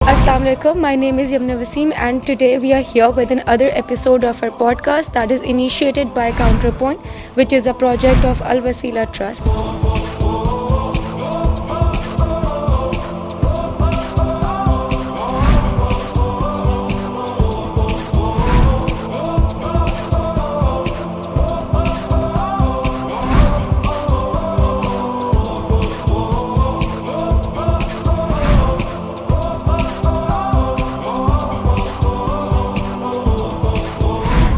Assalamu alaikum. My name is Yamna Wasim, and today we are here with another episode of our podcast that is initiated by Counterpoint, which is a project of Al Wasila Trust.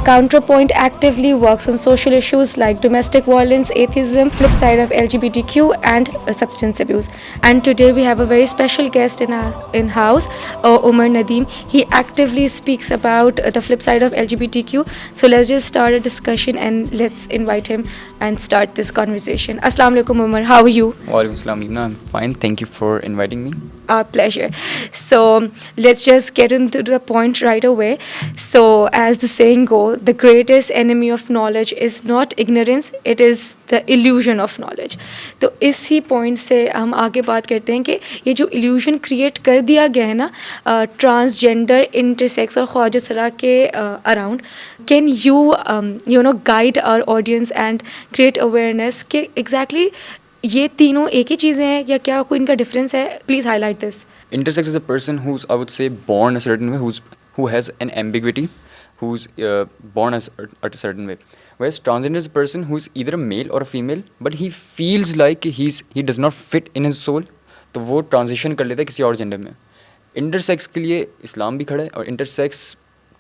Counterpoint actively works on social issues like domestic violence, atheism, flip side of LGBTQ, and substance abuse. And today we have a very special guest in our in-house, Umar Nadeem. He actively speaks about the flip side of LGBTQ. So let's just start a discussion and let's invite him and start this conversation. Assalamu alaikum, Umar. How are you? Walaikum Assalam, Ibna. I'm fine. Thank you for inviting me. Our pleasure. So let's just get into the point right away. So as the saying goes, the greatest enemy of knowledge is not ignorance, it is the illusion of knowledge. तो इसी point से हम आगे बात करते हैं कि ये जो इल्यूजन क्रिएट कर दिया गया है ना ट्रांसजेंडर, इंटरसेक्स और ख्वाजा सरा के around, can you no guide our audience and create awareness कि एग्जैक्टली ये तीनों एक ही चीज़ें हैं या क्या कोई इनका डिफरेंस है? Please highlight this. Intersex is a person who's, I would say, born a certain way, who has an ambiguity, who's born as a certain way. Whereas transgender is a person who's either a male or a female, but he feels like he does not fit in his soul, तो वो transition कर लेता है किसी और gender में. Intersex के लिए इस्लाम भी खड़ा है और इंटरसेक्स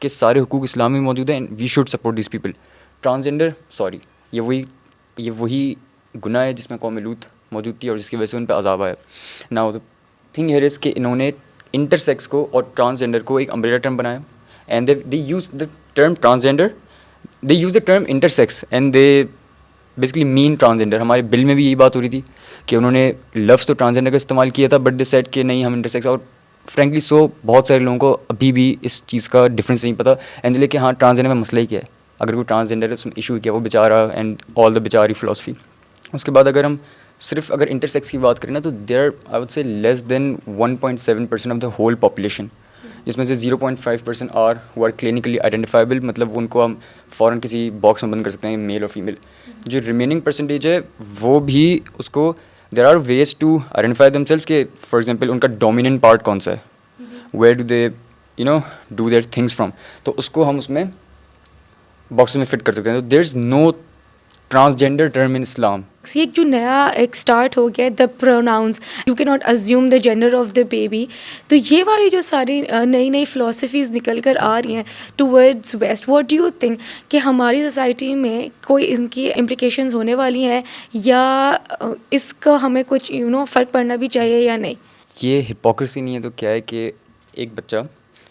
के सारे हुकूक इस्लाम में मौजूद हैं, and we should support this people. Transgender sorry ये वही गुनाह है जिसमें कौम लूत मौजूद थी और जिसकी वजह से उन पर अजाब आया. Now the thing here is कि इन्होंने इंटरसेक्स को और ट्रांसजेंडर को एक अम्ब्रेला टर्म बनाया, and they use the term transgender, they use the term intersex, and they basically mean transgender. हमारे बिल में भी यही बात हो रही थी कि उन्होंने लफ्ज़ तो ट्रांसजेंडर का इस्तेमाल किया था, बट दे सेड कि नहीं हम इंटरसेक्स. और फ्रेंकली सो बहुत सारे लोगों को अभी भी इस चीज़ का डिफरेंस नहीं पता, एंड लेकिन हाँ ट्रांसजेंडर में मसला ही क्या है. अगर कोई ट्रांसजेंडर इशू क्या वो बेचारा एंड ऑल द बेचारी फ़िलासफ़ी. उसके बाद अगर हम सिर्फ अगर इंटरसेक्स की बात करें ना, तो there I would say less than 1.7% of the whole population, जिसमें से 0.5% are who are clinically identifiable, मतलब उनको हम फ़ौरन किसी बॉक्स में बंद कर सकते हैं मेल और फीमेल. जो रिमेनिंग परसेंटेज है वो भी उसको there are ways to identify themselves के फॉर एग्जांपल उनका डोमिनेंट पार्ट कौन सा है, where do they do their things from, तो उसको हम उसमें बॉक्स में फिट कर सकते हैं. तो there is no transgender term in Islam. ये जो नया एक स्टार्ट हो गया the pronouns, you can not assume the gender of the baby. तो ये वाली जो सारी नई नई फ़िलासफ़ीज़ निकल कर आ रही हैं towards west, what do you think कि हमारी सोसाइटी में कोई इनकी इम्प्लिकेशंस होने वाली हैं या इसका हमें कुछ फ़र्क पड़ना भी चाहिए या नहीं? ये हिपोक्रेसी नहीं है तो क्या है कि एक बच्चा,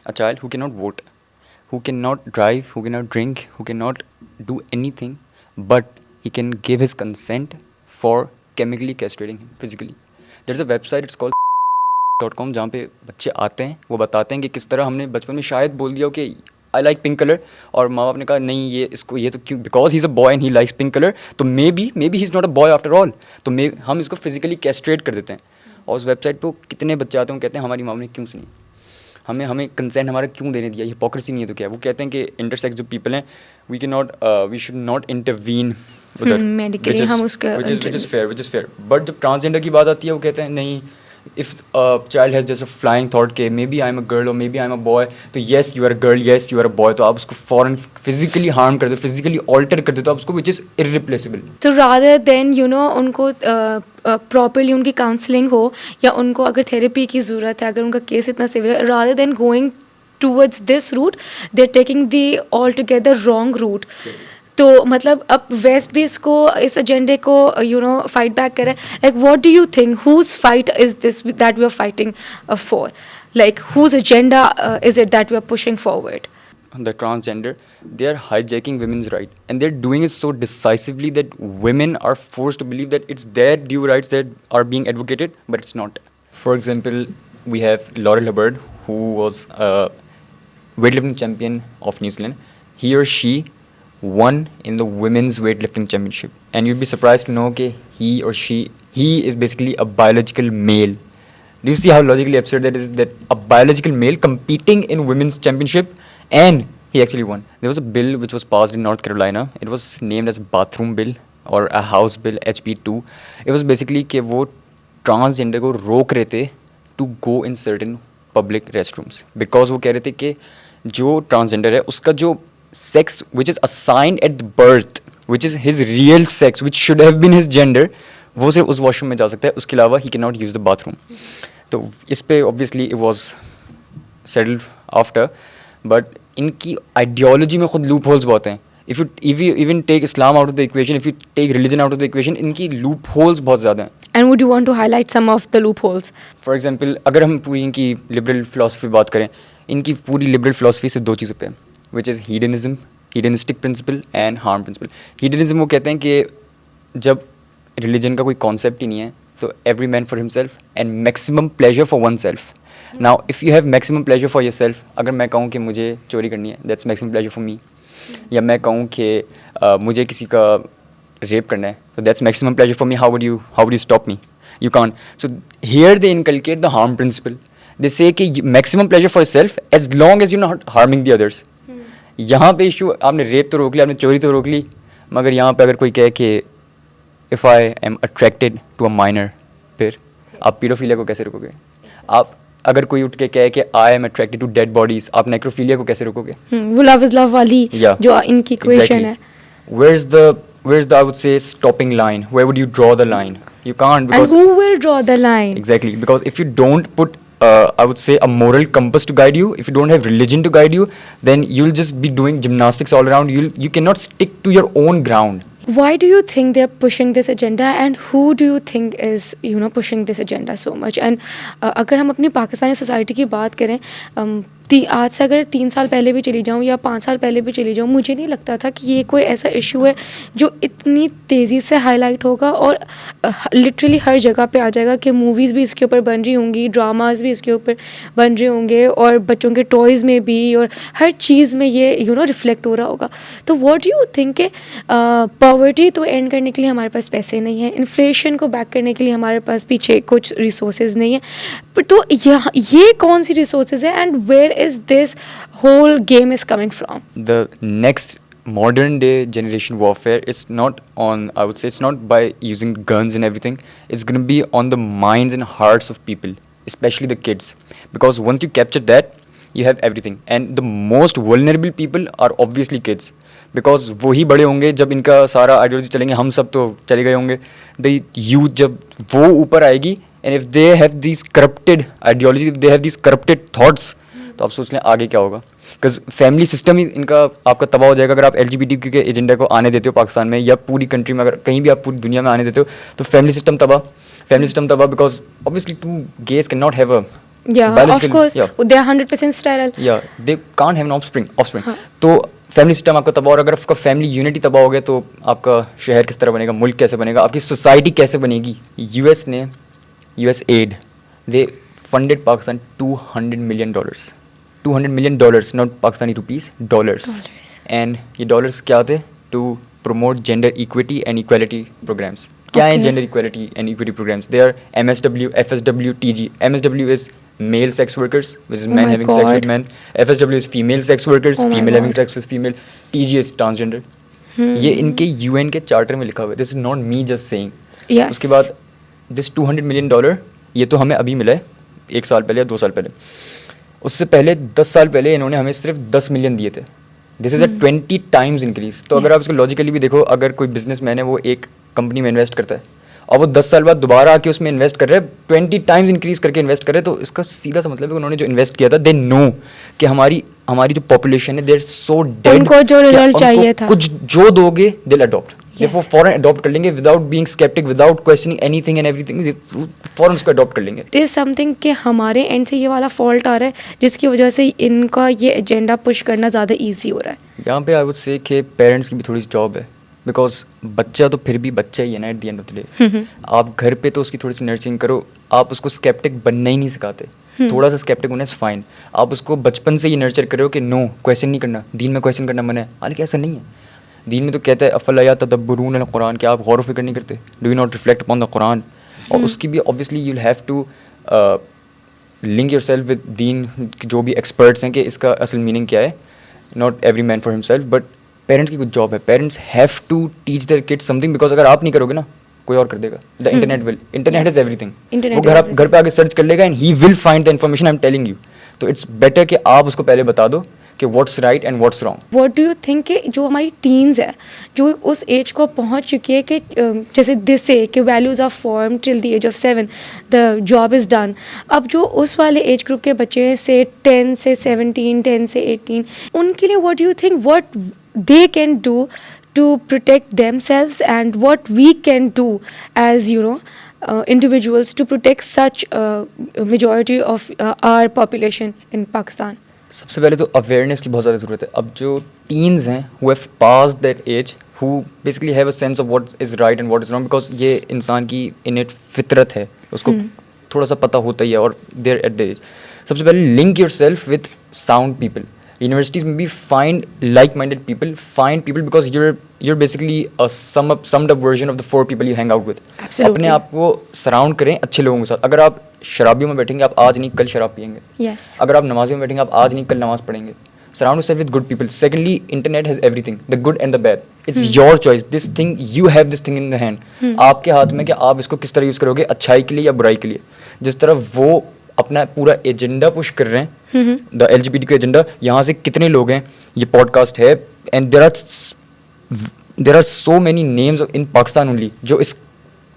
a child who can not vote, who can not drive, who can not drink, who can not do anything, but he can give his consent for chemically castrating him physically. There's a website, it's called .com, जहाँ पे बच्चे आते हैं, वो बताते हैं कि किस तरह हमने बचपन में शायद बोल दिया हो कि आई लाइक पिंक कलर, और माँ बाप ने कहा नहीं ये तो क्यों, because he is a boy and he likes pink colour, तो may be he is not a boy after all, तो हम इसको फिजिकली कैस्ट्रेट कर देते हैं. और उस वेबसाइट पर कितने बच्चे आते हैं, कहते हैं हमारी माँ ने क्यों सुनी, हमें कंसेंट हमारा क्यों देने दिया. हिपोक्रेसी नहीं है तो क्या है. वो कहते हैं कि इंटरसेक्स जो पीपल हैं वी शुड नॉट इंटरवीन उधर, मेडिकली हम उसका which is fair. बट जब ट्रांसजेंडर की बात आती है वो कहते हैं नहीं, if child has just a flying thought के may be I am a girl और may be I am a boy, तो yes you are a girl, yes you are a boy, तो आप उसको फ़ौरन फिजिकली हार्म कर दो, physically alter कर देते हो आप उसको, विच इज़ इररिप्लेसेबल. तो रादर देन उनको प्रॉपरली उनकी काउंसलिंग हो या उनको अगर थेरेपी की ज़रूरत है, अगर उनका केस इतना सिवियर है, rather than going towards this route they are taking the all together wrong route. तो मतलब अब वेस्ट भी इसको इस एजेंडे को फाइट बैक करे. Like what do you think whose fight is this that we are fighting for, like whose agenda is it that we are pushing forward? The transgender, they are hijacking women's right, and they're doing it so decisively that women are forced to believe that it's their due rights that are being advocated, but it's not. For example, we have Laurel Hubbard, who was a weightlifting champion of New Zealand. He or she won in the women's weightlifting championship, and you'd be surprised to know that he is basically a biological male, Do you see how logically absurd that is? That a biological male competing in women's championship, and he actually won. There was a bill which was passed in North Carolina. It was named as bathroom bill or a house bill HB2. It was basically कि वो transgender को रोक रहे थे to go in certain public restrooms because वो कह रहे थे कि जो transgender है उसका जो sex which is assigned at birth, which is his real sex, which should have been his gender, वो सिर्फ उस वॉशरूम में जा सकता है, उसके अलावा he can not use the bathroom. तो इस पे obviously it was settled after, but इनकी आइडियोलॉजी में खुद लूप होल्स बहुत हैं. If you even take Islam out of the equation, if you take religion out of the equation, इनकी loop holes बहुत ज़्यादा हैं. And would you want to highlight some of the loopholes? For example अगर हम पूरी इनकी liberal philosophy बात करें, इनकी पूरी लिबरल फिलासफी से दो चीज़ों पे है, which is hedonism, hedonistic principle and harm principle. Hedonism वो कहते हैं कि जब रिलीजन का कोई कॉन्सेप्ट ही नहीं है, तो every man for himself and maximum pleasure for one self. Now if you have maximum pleasure for your self, अगर मैं कहूँ कि मुझे चोरी करनी है, that's maximum pleasure for me. या मैं कहूँ कि मुझे किसी का रेप करना है, तो that's maximum pleasure for me. How would you stop me? You can't. So here they inculcate the harm principle. They say कि maximum pleasure for yourself as long as you're not harming the others. यहाँ पे issue, आपने rape तो रोक लिया, आपने चोरी तो रोक ली, मगर यहाँ पे अगर कोई कहे कि if I am attracted to a minor, फिर आप पीडोफिलिया को कैसे रोकोगे? आप अगर कोई उठ के कहे कि I am attracted to dead bodies, आप नेक्रोफिलिया को कैसे रोकोगे? वो love is love वाली जो इनकी equation है. Where's the I would say stopping line? Where would you draw the line? You can't, because And who will draw the line? exactly, because if you don't put I would say a moral compass to guide you, if you don't have religion to guide you, then you'll just be doing gymnastics all around. You cannot stick to your own ground. Why do you think they're pushing this agenda, and who do you think is pushing this agenda so much? And अगर हम अपनी Pakistani society की बात करें, आज से अगर 3 साल पहले भी चली जाऊँ या 5 साल पहले भी चली जाऊँ, मुझे नहीं लगता था कि ये कोई ऐसा इशू है जो इतनी तेज़ी से हाईलाइट होगा और लिटरली हर जगह पे आ जाएगा कि मूवीज़ भी इसके ऊपर बन रही होंगी, ड्रामाज भी इसके ऊपर बन रहे होंगे, और बच्चों के टॉयज़ में भी और हर चीज़ में ये रिफ्लेक्ट हो रहा होगा. तो व्हाट डू यू थिंक कि पॉवर्टी तो एंड करने के लिए हमारे पास पैसे नहीं है, इन्फ्लेशन को बैक करने के लिए हमारे पास पीछे कुछ रिसोर्सेज नहीं है, पर तो ये कौन सी रिसोर्सेज है, and where is this whole game is coming from? The next modern day generation warfare is not on, I would say, it's not by using guns and everything. It's going to be on the minds and hearts of people, especially the kids, because once you capture that, you have everything. And the most vulnerable people are obviously kids, because वही बड़े होंगे जब इनका सारा ideology चलेंगे. हम सब तो चले गए होंगे. The youth जब वो ऊपर आएगी, and if they have these corrupted ideology, if they have these corrupted thoughts, तो आप सोच लें आगे क्या होगा. बिकॉज फैमिली सिस्टम ही इनका आपका तबाह हो जाएगा. अगर आप LGBTQ के एजेंडा को आने देते हो पाकिस्तान में या पूरी कंट्री में, अगर कहीं भी आप पूरी दुनिया में आने देते हो, तो फैमिली सिस्टम तबाह because obviously 2 gays can not have a of course, they are 100% sterile. they can't have an offspring. तो फैमिली सिस्टम आपका तबाह, और अगर आपका फैमिली यूनिटी तबाह हो गया तो आपका शहर किस तरह बनेगा, मुल्क कैसे बनेगा, आपकी सोसाइटी कैसे बनेगी. US aid, they funded Pakistan $200 million. $200 million, not Pakistani rupees, dollars. And ये dollars क्या होते हैं? To promote gender equity and equality programs. क्या है gender equality and equity programs? They are MSW, FSW, TG. MSW is male sex workers, which is men having sex with men. FSW is female sex workers, female having sex with female. TG is transgender. ये इनके UN के charter में लिखा हुआ है. This is not me just saying. Yes. उसके बाद this $200 million, ये तो हमें अभी मिला है 1 साल पहले या 2 साल पहले. उससे पहले 10 साल पहले इन्होंने हमें सिर्फ 10 मिलियन दिए थे. This is a 20 times increase. तो अगर आप इसको लॉजिकली भी देखो, अगर कोई बिजनेसमैन है वो एक कंपनी में इन्वेस्ट करता है और वो 10 साल बाद दोबारा आके उसमें इन्वेस्ट कर रहे हैं, 20 टाइम्स इंक्रीज करके इन्वेस्ट कर रहे हैं, तो इसका सीधा सा मतलब है कि उन्होंने जो इन्वेस्ट किया था, दे नो कि हमारी जो पॉपुलेशन है, दे आर सो डेड. उनको जो रिजल्ट चाहिए था, कुछ जो दोगे दे विल अडॉप्ट. वो फौरन अडॉप्ट कर लेंगे without being skeptic, without questioning anything and everything, फौरन उसको अडॉप्ट कर लेंगे. इट इज समथिंग कि हमारे एंड से ये वाला फॉल्ट आ रहा है जिसकी वजह से इनका ये एजेंडा पुश करना ज़्यादा ईजी हो रहा है. यहाँ पे आई वुड से कि पेरेंट्स की भी थोड़ी सी जॉब है, बिकॉज बच्चा तो फिर भी बच्चा ही है ना at the end of the day. आप घर पे तो उसकी थोड़ी सी नर्चरिंग करो, आप उसको स्केप्टिक बनना ही नहीं सिखाते. थोड़ा सा स्केप्टिक होना इज फाइन. आप उसको बचपन से ये नर्चर करो कि नो क्वेश्चन नहीं करना, दीन में क्वेश्चन करना मना है. हालांकि ऐसा नहीं है. दीन में तो कहता है अफला तदब्बुरून अल कुरान, कि आप गौर व फिक्र नहीं करते, do you not reflect upon the Quran. और उसकी भी obviously you have to link your self with दीन, जो भी एक्सपर्ट्स हैं कि इसका असल मीनिंग क्या है. Not every man for himself, but parents की कुछ जॉब है. Parents have to teach their kids something, because अगर आप नहीं करोगे ना, कोई और कर देगा. The internet will, internet is everything. वो घर पे आके सर्च कर लेगा and he will find the information. I am telling you. तो इट्स बेटर कि आप उसको पहले बता दो कि what's right and what's wrong. What do you think कि जो हमारी टीन्स है, जो उस एज को पहुंच चुकी है कि जैसे दिस से कि values are form till the age of 7, the job is done. अब जो उस वाले एज ग्रुप के बच्चे हैं, से 10 से 17, 10 से 18, उनके लिए what do you think what they can do to protect themselves, and what we can do as individuals to protect such majority of our population in Pakistan? सबसे पहले तो अवेयरनेस की बहुत ज़्यादा ज़रूरत है. अब जो टीन्स हैं who have pass that age, who basically have a sense of what is right and what is wrong, because ये इंसान की इनेट फितरत है, उसको थोड़ा सा पता होता ही है. और देयर एट द एज, सबसे पहले link your self with sound people. Universities में भी find like minded people, find people, because you're basically a summed up version of the 4 people you hang out with. Absolutely. अपने आप को surround करें अच्छे लोगों के साथ. अगर आप शराबियों में बैठेंगे, आप आज नहीं कल शराब पियेंगे. Yes. अगर आप नमाज़ियों में बैठेंगे, आप आज नहीं कल नमाज पढ़ेंगे. Surround yourself with good people. Secondly, internet has everything, the good and the bad. It's your choice. This thing, you have this thing in the hand. आपके हाथ में कि आप इसको किस तरह यूज़ करोगे, अच्छाई के लिए या बुराई के लिए. जिस तरह वो अपना पूरा एजेंडा पुश कर रहे हैं, द LGBT का एजेंडा, यहाँ से कितने लोग हैं, ये पॉडकास्ट है, and there are so many names in Pakistan only जो इस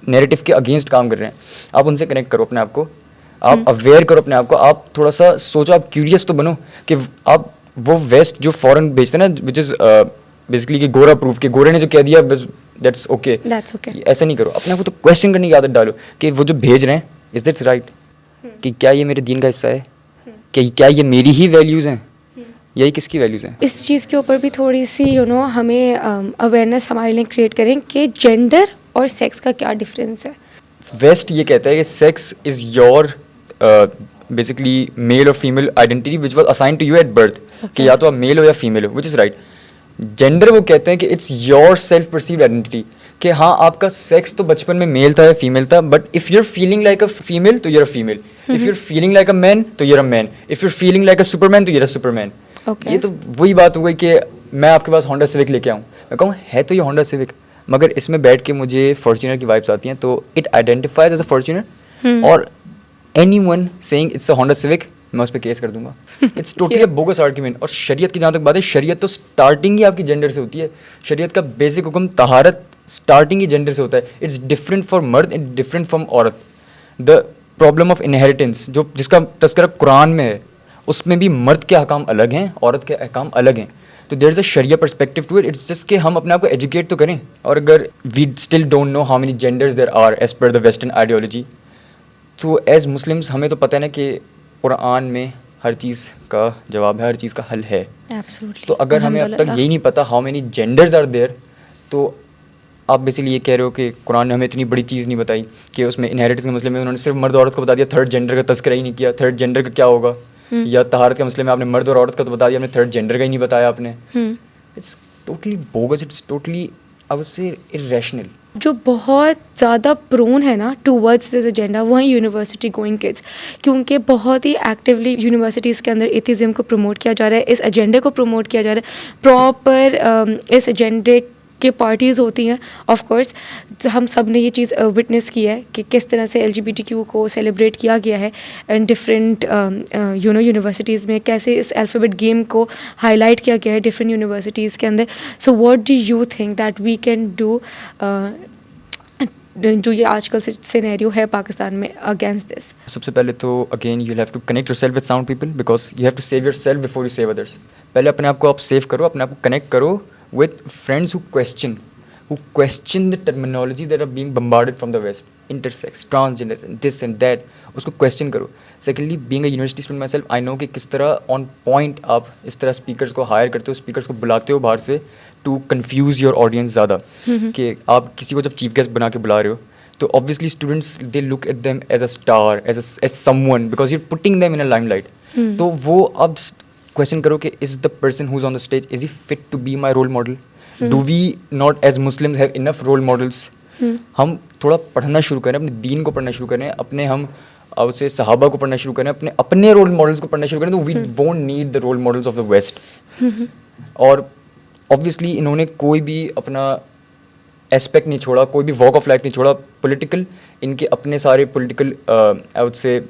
नैरेटिव के अगेंस्ट काम कर रहे हैं. आप उनसे कनेक्ट करो अपने आप को, आप अवेयर करो अपने आप को, आप थोड़ा सा सोचो, आप क्यूरियस तो बनो कि आप वो वेस्ट जो फॉरेन बेचते हैं ना, विच इज़ बेसिकली कि गोरा प्रूफ, कि गोरे ने जो कह दिया दैट्स ओके. ऐसा नहीं करो. अपने आप को तो क्वेश्चन करने की आदत डालो कि वो जो भेज रहे हैं, इज दैट्स राइट, कि क्या ये मेरे दीन का हिस्सा है, कि क्या ये मेरी ही वैल्यूज़ हैं, यही किसकी वैल्यूज़ हैं. इस चीज़ के ऊपर भी थोड़ी सी हमें अवेयरनेस हमारे लिए क्रिएट करें कि जेंडर और सेक्स का क्या डिफरेंस है. वेस्ट ये कहता है कि sex is your basically male और female identity which was assigned to you at birth, कि या तो आप मेल हो या फीमेल हो, विच इज़ राइट. जेंडर वो कहते हैं कि it's your self perceived identity, कि हाँ आपका सेक्स तो बचपन में मेल था या फीमेल था, but if you're feeling like a female तो you're a female, if you're feeling like a man तो you're a man, if you're feeling like a superman तो यूर अ सुपरमैन. ये तो वही बात हो गई कि मैं आपके पास होंडा सिविक लेके आऊँ, मैं कहूँ है तो ये होंडा सिविक, मगर इसमें बैठ के मुझे फॉर्च्यूनर की वाइब्स आती हैं, तो it identifies as a Fortuner. और anyone saying it's a Honda Civic, मैं उस पर केस कर दूंगा. It's totally a bogus argument. और शरीयत की जहाँ तक बात है, शरीयत तो स्टार्टिंग ही आपकी जेंडर से होती है. शरीयत का बेसिक हुक्म तहारत स्टार्टिंग ही जेंडर से होता है. इट्स डिफरेंट फॉर मर्द एंड डिफरेंट फ्रॉम औरत. द प्रॉब्लम ऑफ इनहेरिटेंस जो जिसका तस्करा कुरान में है, उसमें भी मर्द के अहकाम अलग हैं, औरत के अहकाम अलग हैं. तो there is a sharia perspective to it. It's just कि हम अपने आप को एजुकेट तो करें. और अगर we still don't know how many genders there are as per the western ideology, तो एज मुस्लिम्स हमें तो पता है ना कि कुरान में हर चीज़ का जवाब है, हर चीज़ का हल है. Absolutely. तो अगर हमें अब तक यही नहीं पता how many genders are there, तो आप बेसिकली ये कह रहे हो कि कुरान ने हमें इतनी बड़ी चीज़ नहीं बताई कि उसमें इनहेरिटेंस के मसले में उन्होंने सिर्फ मर्द औरत को बता दिया, थर्ड जेंडर का तस्करा ही नहीं किया. थर्ड जेंडर का क्या होगा, या तहारत के मसले में आपने मर्द और औरत का तो बता दिया, आपने थर्ड जेंडर का ही नहीं बताया आपने. It's totally bogus, it's totally I would से इररेशनल. जो बहुत ज़्यादा प्रोन है ना टूवर्ड्स दिस एजेंडा, वो हैं यूनिवर्सिटी गोइंग किड्स, क्योंकि बहुत ही एक्टिवली यूनिवर्सिटीज़ के अंदर एथिज़म को प्रमोट किया जा रहा है, इस एजेंडे को प्रमोट किया जा रहा है. प्रॉपर इस एजेंडे के पार्टीज़ होती हैं ऑफ कोर्स. हम सब ने ये चीज़ विटनेस की है कि किस तरह से LGBTQ को सेलिब्रेट किया गया है एंड डिफरेंट यूनिवर्सिटीज़ में, कैसे इस अल्फ़ाबेट गेम को हाईलाइट किया गया है डिफरेंट यूनिवर्सिटीज़ के अंदर. So what do you think that we can do जो ये आजकल से सिनेरियो है पाकिस्तान में अगेंस्ट दिस? सबसे पहले तो again you have to connect yourself with sound people, because you have to save yourself before you save others. पहले अपने आप को आप सेव करो, अपने आप को कनेक्ट करो with friends who question the terminology that are being bombarded from the West, intersex, transgender, this and that, उसको question करो. Secondly, being a university student myself, I know कि किस तरह on point आप इस तरह speakers को hire करते हो, speakers को बुलाते हो बाहर से to confuse your audience ज़्यादा, कि आप किसी को जब chief guest बना के बुला रहे हो, तो obviously students they look at them as a star, as someone, because you're putting them in a limelight. तो वो अब क्वेश्चन करो कि is the person who is on the stage, is he fit to be my role model? Do we not as Muslims have enough role models? हम थोड़ा पढ़ना शुरू करें, अपने दीन को पढ़ना शुरू करें, अपने हम आई वुड से सहाबा को पढ़ना शुरू करें, अपने रोल मॉडल्स को पढ़ना शुरू करें, तो we won't need the role models of the west. और ऑब्वियसली इन्होंने कोई भी अपना एस्पेक्ट नहीं छोड़ा, कोई भी वॉक ऑफ लाइफ नहीं छोड़ा. पॉलिटिकल, इनके अपने सारे पॉलिटिकल आई वुड से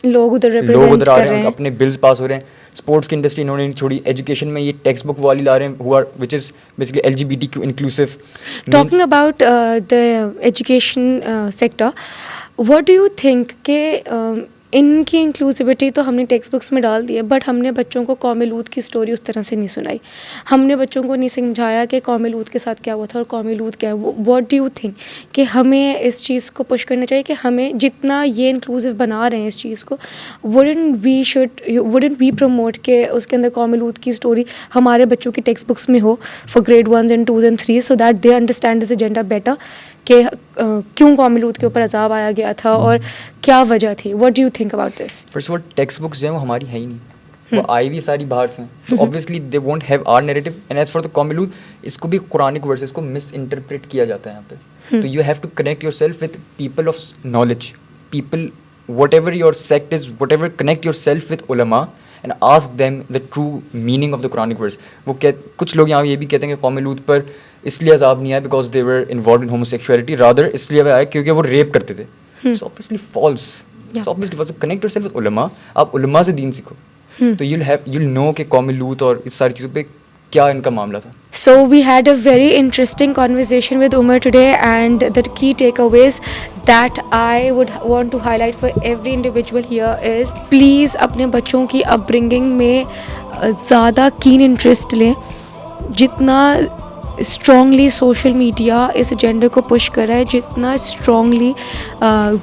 लोग उधर लोग रिप्रेजेंट उधर आ कर रहे रहे हैं, हैं. अपने बिल्स पास हो रहे हैं. स्पोर्ट्स की इंडस्ट्री इन्होंने नहीं छोड़ी. एजुकेशन में ये टेक्स्ट बुक वाली ला रहे हैं, हुआ which is basically LGBTQ inclusive. Talking about the education sector, what do you think के इनकी इंक्लूसिविटी तो हमने टेक्स्ट बुक्स में डाल दी है, बट हमने बच्चों को कौम लूत की स्टोरी उस तरह से नहीं सुनाई. हमने बच्चों को नहीं समझाया कि कौम लूत के साथ क्या हुआ था और कौम लूत क्या है. व्हाट डू यू थिंक कि हमें इस चीज़ को पुश करना चाहिए कि हमें जितना ये इंक्लूसिव बना रहे हैं इस चीज़ को, वुडंट वी प्रमोट के उसके अंदर कौम लूत की स्टोरी हमारे बच्चों की टेक्स्ट बुक्स में हो for grade 1s and 2s and 3s, so that they understand this agenda better कि क्यों कौम लूत के ऊपर अजाब आया गया था और क्या वजह थी. What do you think about this? First of all text books जो है वो हमारी है ही नहीं, वो आई भी सारी बाहर से हैं, तो obviously they won't have our narrative. And as for the कॉमिलूद, इसको भी कुरानिक वर्ड्स, इसको मिस इंटरप्रेट किया जाता है यहाँ पे. तो you have to connect your self with people of knowledge, people whatever your sect is, whatever, connect yourself with ulama and ask them the true meaning of the Quranic verse. वो कुछ लोग यहाँ ये भी कहते हैं कि कौम लूत पर इसलिए अजाब नहीं आया because they were involve in homosexuality, rather इसलिए आया क्योंकि वो रेप करते थे. It's obviously false. It's obviously false. Connect yourself with उलमा, आप उलमा से दीन सीखो, तो you'll know कि कौम लूत और इस सारी चीज़ों पे क्या इनका मामला था. So we had a very interesting conversation with Umar today, and the key takeaways that I would want to highlight for every individual here is please अपने बच्चों की upbringing में ज़्यादा keen interest लें. जितना स्ट्रॉन्गली सोशल मीडिया इस एजेंडे को पुश कर रहा है, जितना स्ट्रॉन्गली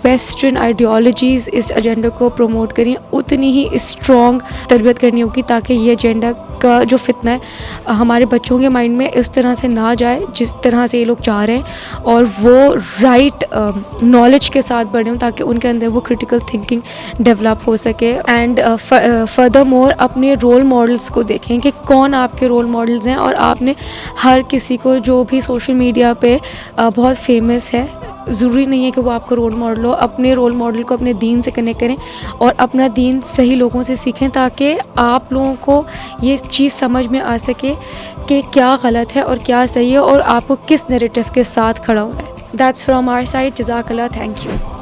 वेस्टर्न आइडियोलॉजीज़ इस एजेंडे को प्रमोट करें, उतनी ही स्ट्रॉन्ग तरबियत करनी होगी ताकि ये एजेंडा का जो फितना है हमारे बच्चों के माइंड में इस तरह से ना जाए जिस तरह से ये लोग चाह रहे हैं, और वो राइट नॉलेज के साथ बढ़ें ताकि उनके अंदर वो क्रिटिकल थिंकिंग डेवलप हो सके. एंड फर्दर मोर अपने रोल मॉडल्स को देखें कि कौन आपके रोल मॉडल्स हैं, और आपने हर किसी को जो भी सोशल मीडिया पे बहुत फेमस है, ज़रूरी नहीं है कि वो आपका रोल मॉडल हो. अपने रोल मॉडल को अपने दीन से कनेक्ट करें और अपना दीन सही लोगों से सीखें ताकि आप लोगों को ये चीज़ समझ में आ सके कि क्या गलत है और क्या सही है और आपको किस नैरेटिव के साथ खड़ा होना है. That's from our side. जज़ाकल्लाह. Thank you.